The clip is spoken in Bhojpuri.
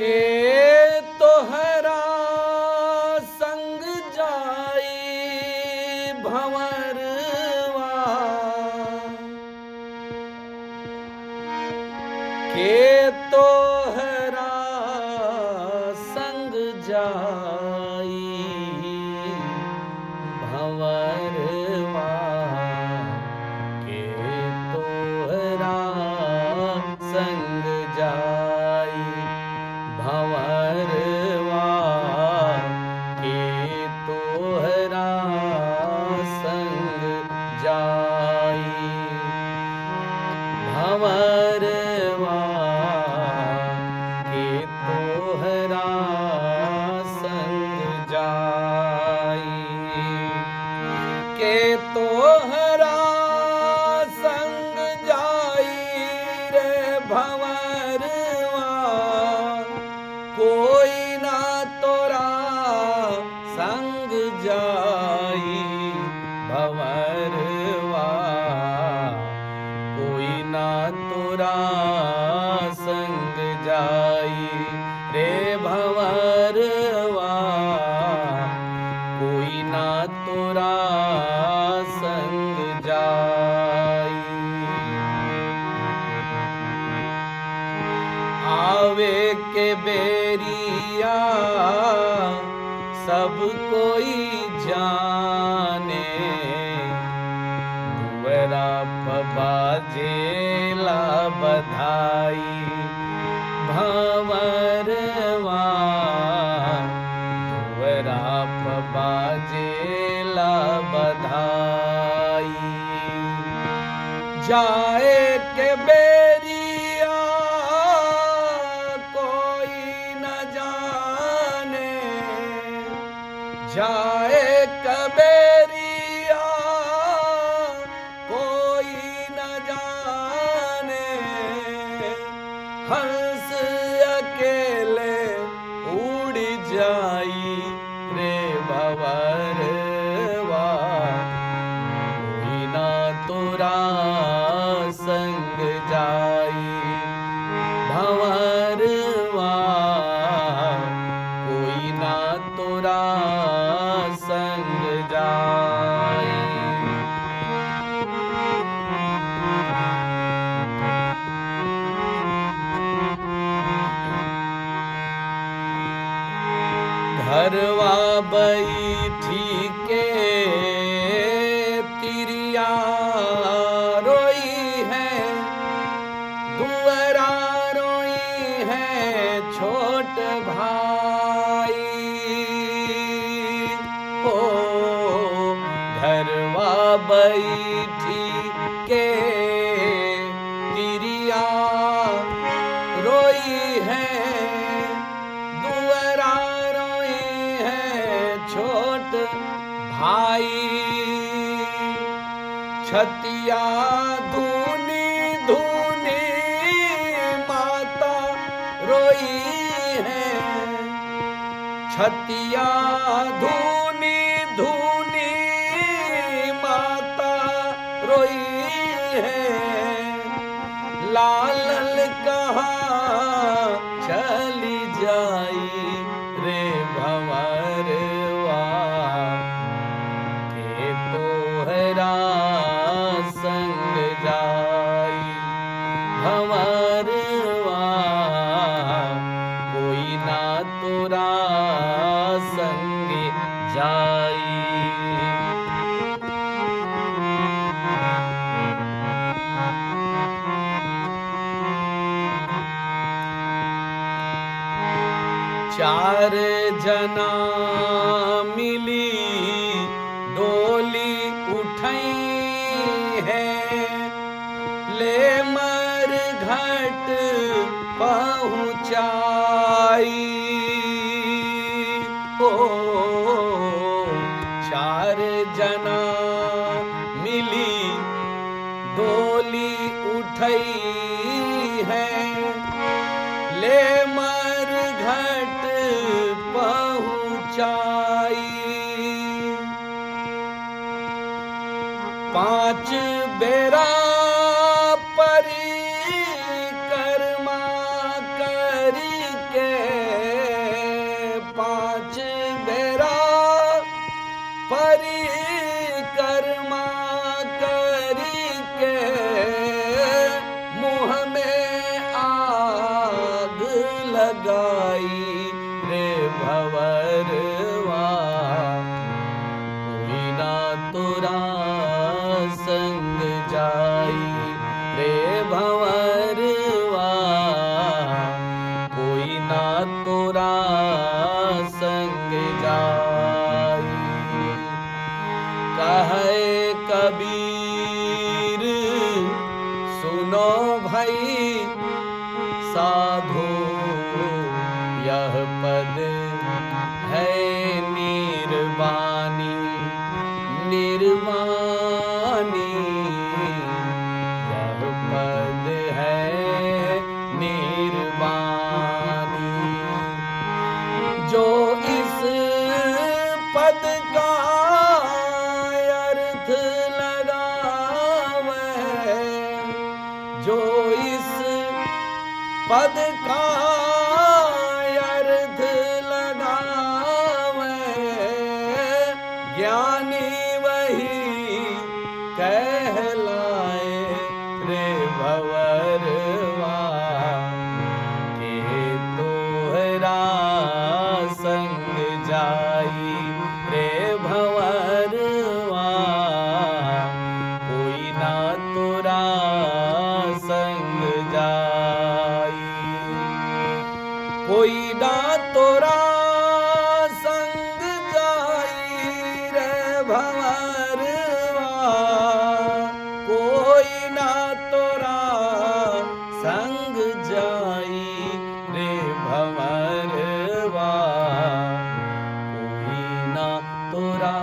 के तोहरा संग जाई भंवरवा, के तोहरा संग जाई भंवरवा, के तोहरा संग जाई भंवरवा, के तोहरा संग जाई भंवरवा, के तोहरा संग जाई, के तोहरा संग जाई रे भंवरवा, कोई ना तोरा संग जाई भंवरवा, कोई ना तोरा संग जाई रे भंवरवा, कोई ना तोरा संग जाई। आवे के बेरिया सब कोई जाने, दुअरा बाजेला बधाई भंवरवा, दुअरा बाजेला बधाई, जाए के बेरिया कोई न जाने, जाए कबेरिया कोई न जाने, हंस अकेले उड़ जाई रे भंवरवा, कोई ना तोरा संग जाई भंवरवा, कोई ना तोरा संग जाई। घरवा बैठी के तिरिया रोई है, दुअरा रोई है छोट भाई, ओ घरवा बैठी के तिरिया रोई है, दुअरा रोई है छोट भाई, छतिया धूनी धूनी माता रोई है, छतिया धूनी धूनी माता रोई है, लालल कहाँ चली जाई रे भंवरवा, के तोहरा संग जाई भंवरवा, कोई ना तोरा संग जाई। चार जना मिली डोली उठाई है, ले मर घाट पहुँचाई, ओ चार जना मिली डोली उठाई है, ले मर घाट पहुँचाई, लगाई रे भंवरवा, कोई ना तोरा संग जाई रे भंवरवा, कोई ना तोरा संग जाई। कहे कबीर सुनो भाई साधो, यह पद है निर्वाणी निर्वाणी, यह पद है निर्वाणी। जो इस पद का अर्थ लगावे, जो इस पद का अर्थ लगावे, ज्ञानी वही कहलाए रे भंवरवा, के तोहरा संग जाई रे भंवरवा, कोई ना तोरा संग जाई, कोई ना तोरा संग जाई रे भंवरवा, कोई ना तोरा संग जाई रे भंवरवा, कोई ना तोरा